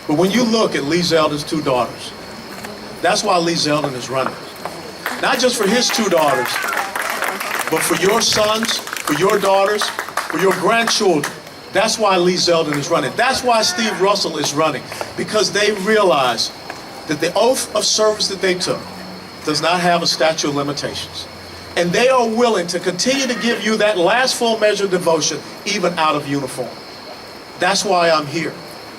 But when you look at Lee Zeldin's two daughters, that's why Lee Zeldin is running. Not just for his two daughters, but for your sons, for your daughters, for your grandchildren. That's why Lee Zeldin is running. That's why Steve Russell is running, because they realize that the oath of service that they took does not have a statute of limitations. And they are willing to continue to give you that last full measure of devotion, even out of uniform. That's why I'm here.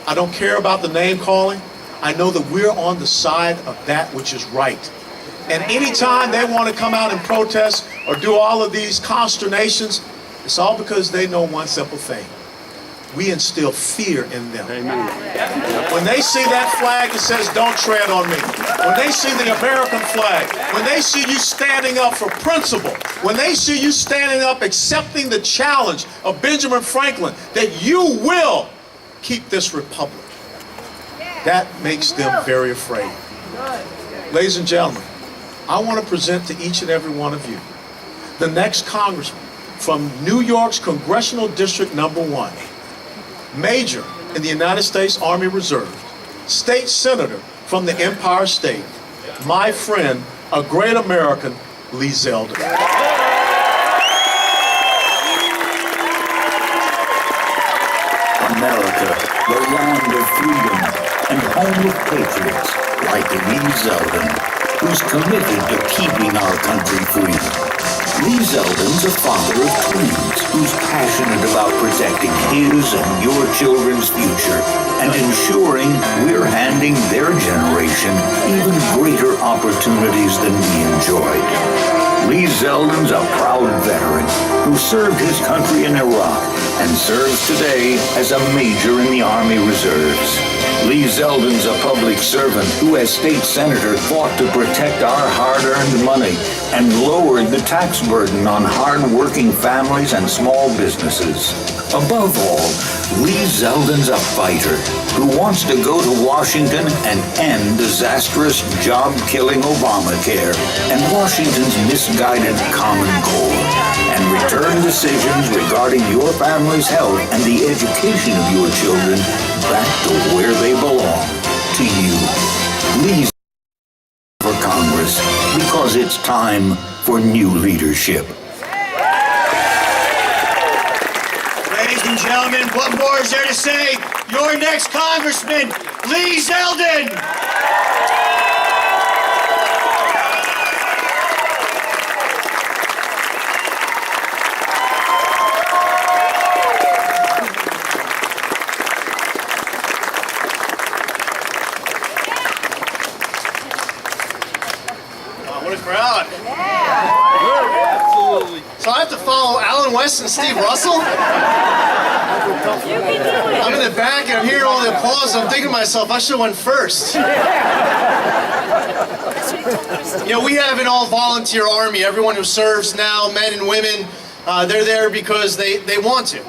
I don't care about the name calling. I know that we're on the side of that which is right. And anytime they want to come out and protest or do all of these consternations, it's all because they know one simple thing. We instill fear in them. Amen. When they see that flag that says, "Don't tread on me," when they see the American flag, when they see you standing up for principle, when they see you standing up accepting the challenge of Benjamin Franklin that you will keep this republic, that makes them very afraid. Ladies and gentlemen, I want to present to each and every one of you the next congressman from New York's Congressional District Number 1, Major in the United States Army Reserve, State Senator from the Empire State, my friend, a great American, Lee Zeldin. America, the land of freedom and home of patriots like Lee Zeldin, who's committed to keeping our country free. Lee Zeldin's a father of twins who's passionate about protecting his and your children's future and ensuring we're handing their generation even greater opportunities than we enjoyed. Lee Zeldin's a proud veteran who served his country in Iraq and serves today as a major in the Army Reserves. Lee Zeldin's a public servant who, as state senator, fought to protect our hard-earned money and lowered the tax burden on hard-working families and small businesses. Above all, Lee Zeldin's a fighter who wants to go to Washington and end disastrous job-killing Obamacare and Washington's misguided Common Core and return decisions regarding your family's health and the education of your children back to where they belong, to you. Lee for Congress, because it's time for new leadership. Ladies and gentlemen, what more is there to say? Your next Congressman, Lee Zeldin! What a crowd. Absolutely. So I have to follow Alan West and Steve Russell? I'm in the back and I'm hearing all the applause. I'm thinking to myself, I should have went first. You know, we have an all-volunteer army. Everyone who serves now, men and women, they're there because they want to.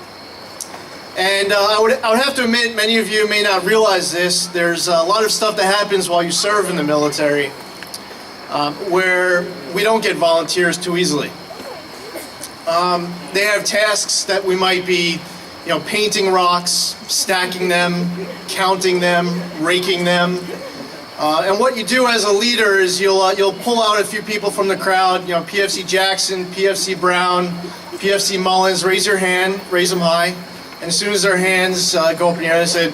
And I would have to admit, many of you may not realize this, there's a lot of stuff that happens while you serve in the military where we don't get volunteers too easily. They have tasks that we might be, you know, painting rocks, stacking them, counting them, raking them. And what you do as a leader is you'll pull out a few people from the crowd, you know, PFC Jackson, PFC Brown, PFC Mullins, raise your hand, raise them high. And as soon as their hands go up in the air, they say,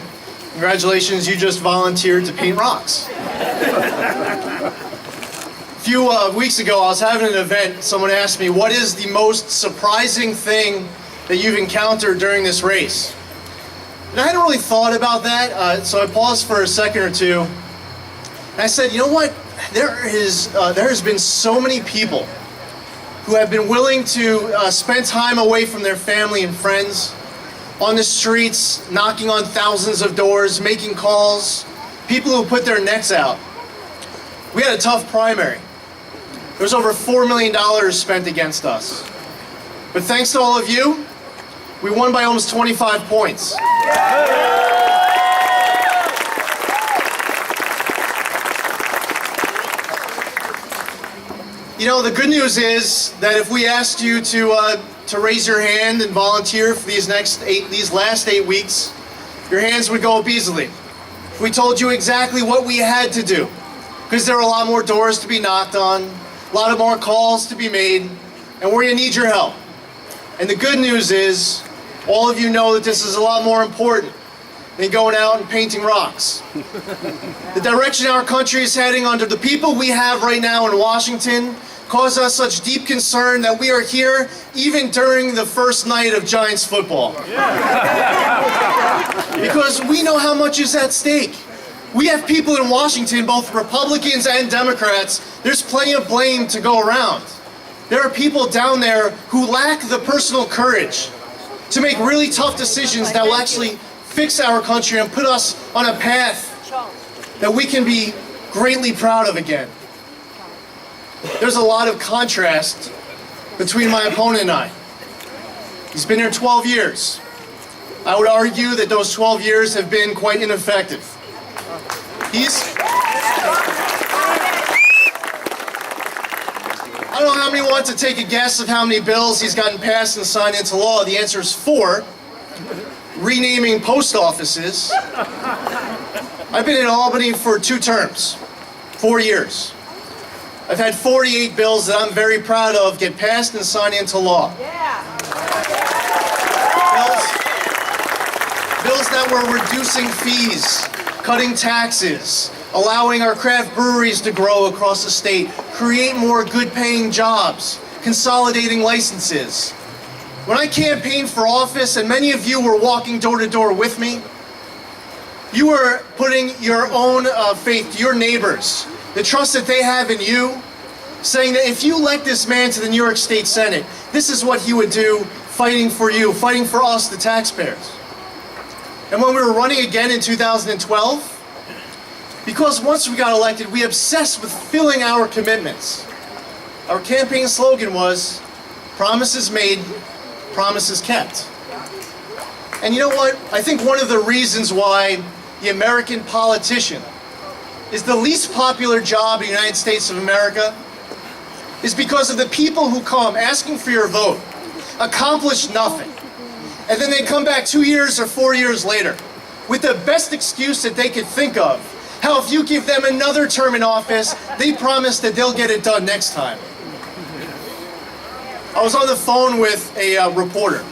"Congratulations, you just volunteered to paint rocks." A few weeks ago, I was having an event. Someone asked me, what is the most surprising thing that you've encountered during this race? And I hadn't really thought about that, so I paused for a second or two. And I said, you know what? There has been so many people who have been willing to spend time away from their family and friends, on the streets, knocking on thousands of doors, making calls, people who put their necks out. We had a tough primary. There was over $4 million spent against us. But thanks to all of you, we won by almost 25 points. You know, the good news is that if we asked you to raise your hand and volunteer for these last 8 weeks, your hands would go up easily. We told you exactly what we had to do, because there are a lot more doors to be knocked on, a lot of more calls to be made, and we're gonna need your help. And the good news is, all of you know that this is a lot more important than going out and painting rocks. The direction our country is heading under the people we have right now in Washington cause us such deep concern that we are here even during the first night of Giants football. Because we know how much is at stake. We have people in Washington, both Republicans and Democrats, there's plenty of blame to go around. There are people down there who lack the personal courage to make really tough decisions that will actually fix our country and put us on a path that we can be greatly proud of again. There's a lot of contrast between my opponent and I. He's been here 12 years. I would argue that those 12 years have been quite ineffective. I don't know how many want to take a guess of how many bills he's gotten passed and signed into law. The answer is 4. Renaming post offices. I've been in Albany for 2 terms, 4 years. I've had 48 bills that I'm very proud of get passed and signed into law. Bills that were reducing fees, cutting taxes, allowing our craft breweries to grow across the state, create more good-paying jobs, consolidating licenses. When I campaigned for office, and many of you were walking door to door with me, you were putting your own faith, your neighbors, the trust that they have in you, saying that if you elect this man to the New York State Senate, this is what he would do, fighting for you, fighting for us, the taxpayers. And when we were running again in 2012, because once we got elected, we obsessed with fulfilling our commitments. Our campaign slogan was, promises made, promises kept. And you know what? I think one of the reasons why the American politician is the least popular job in the United States of America is because of the people who come asking for your vote, accomplish nothing, and then they come back 2 years or 4 years later with the best excuse that they could think of, how if you give them another term in office, they promise that they'll get it done next time. I was on the phone with a reporter,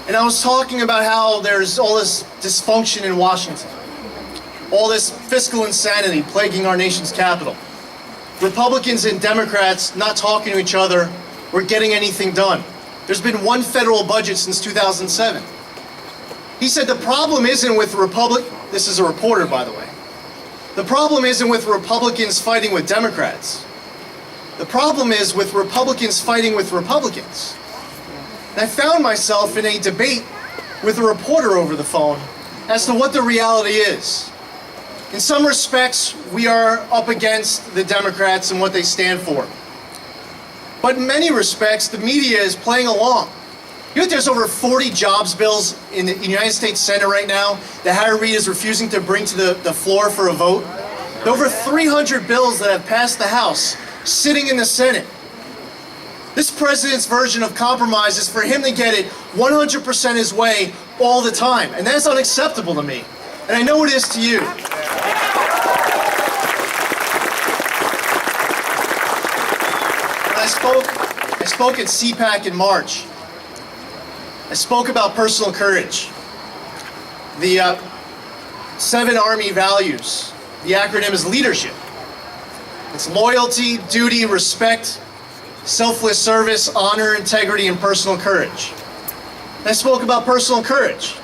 and I was talking about how there's all this dysfunction in Washington, all this fiscal insanity plaguing our nation's capital. Republicans and Democrats not talking to each other or getting anything done. There's been one federal budget since 2007. He said the problem isn't with this is a reporter, by the way. The problem isn't with Republicans fighting with Democrats. The problem is with Republicans fighting with Republicans. And I found myself in a debate with a reporter over the phone as to what the reality is. In some respects, we are up against the Democrats and what they stand for. But in many respects, the media is playing along. You know, there's over 40 jobs bills in the United States Senate right now that Harry Reid is refusing to bring to the floor for a vote. There are over 300 bills that have passed the House, sitting in the Senate. This president's version of compromise is for him to get it 100% his way all the time. And that's unacceptable to me. And I know it is to you. I spoke at CPAC in March. I spoke about personal courage. The 7 Army values. The acronym is leadership. It's loyalty, duty, respect, selfless service, honor, integrity, and personal courage. And I spoke about personal courage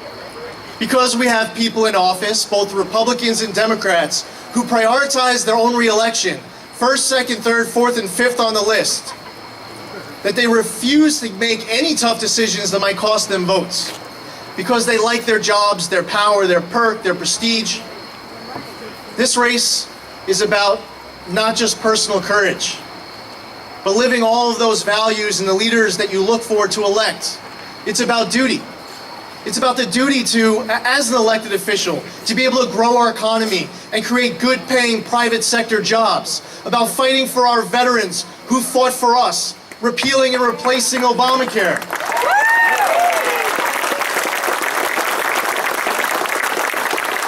because we have people in office, both Republicans and Democrats, who prioritize their own re-election, first, second, third, fourth, and fifth on the list, that they refuse to make any tough decisions that might cost them votes because they like their jobs, their power, their perk, their prestige. This race is about not just personal courage, but living all of those values in the leaders that you look forward to elect. It's about duty. It's about the duty to, as an elected official, to be able to grow our economy and create good-paying private sector jobs. About fighting for our veterans who fought for us, repealing and replacing Obamacare.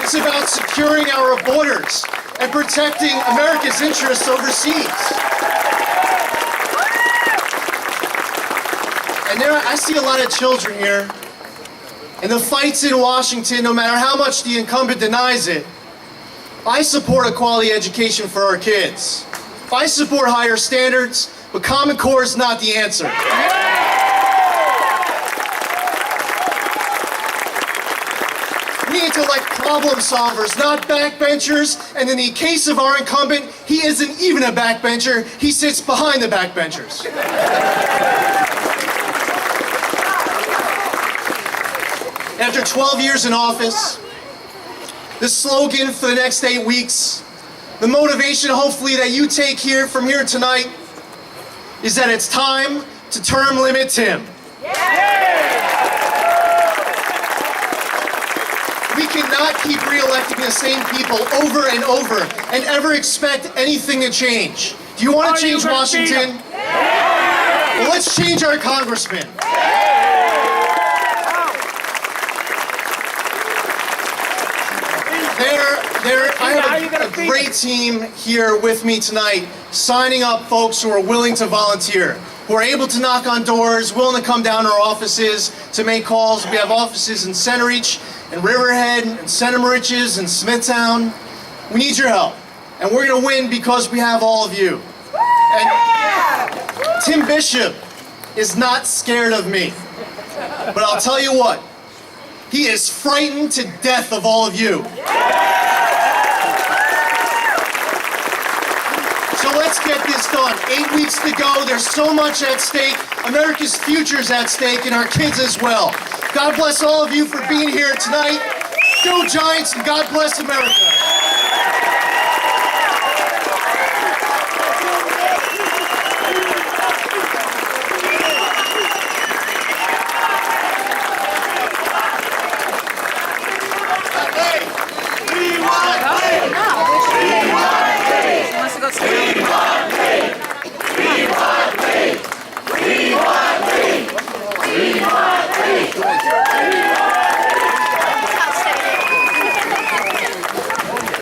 This It's about securing our borders and protecting America's interests overseas. And I see a lot of children here, and the fight's in Washington, no matter how much the incumbent denies it. I support a quality education for our kids. I support higher standards, but Common Core is not the answer. We need to elect problem solvers, not backbenchers. And in the case of our incumbent, he isn't even a backbencher. He sits behind the backbenchers. After 12 years in office, the slogan for the next 8 weeks, the motivation hopefully that you take here from here tonight, is that it's time to term limit Tim. We cannot keep re-electing the same people over and over and ever expect anything to change. Do you want to change Washington? Well, let's change our congressman. I have a great team here with me tonight, signing up folks who are willing to volunteer, who are able to knock on doors, willing to come down to our offices to make calls. We have offices in Centereach and Riverhead and Center Riches and Smithtown. We need your help, and we're going to win because we have all of you. And Tim Bishop is not scared of me, but I'll tell you what, he is frightened to death of all of you. So let's get this done. 8 weeks to go. There's so much at stake. America's future is at stake, and our kids as well. God bless all of you for being here tonight. Go Giants, and God bless America. We want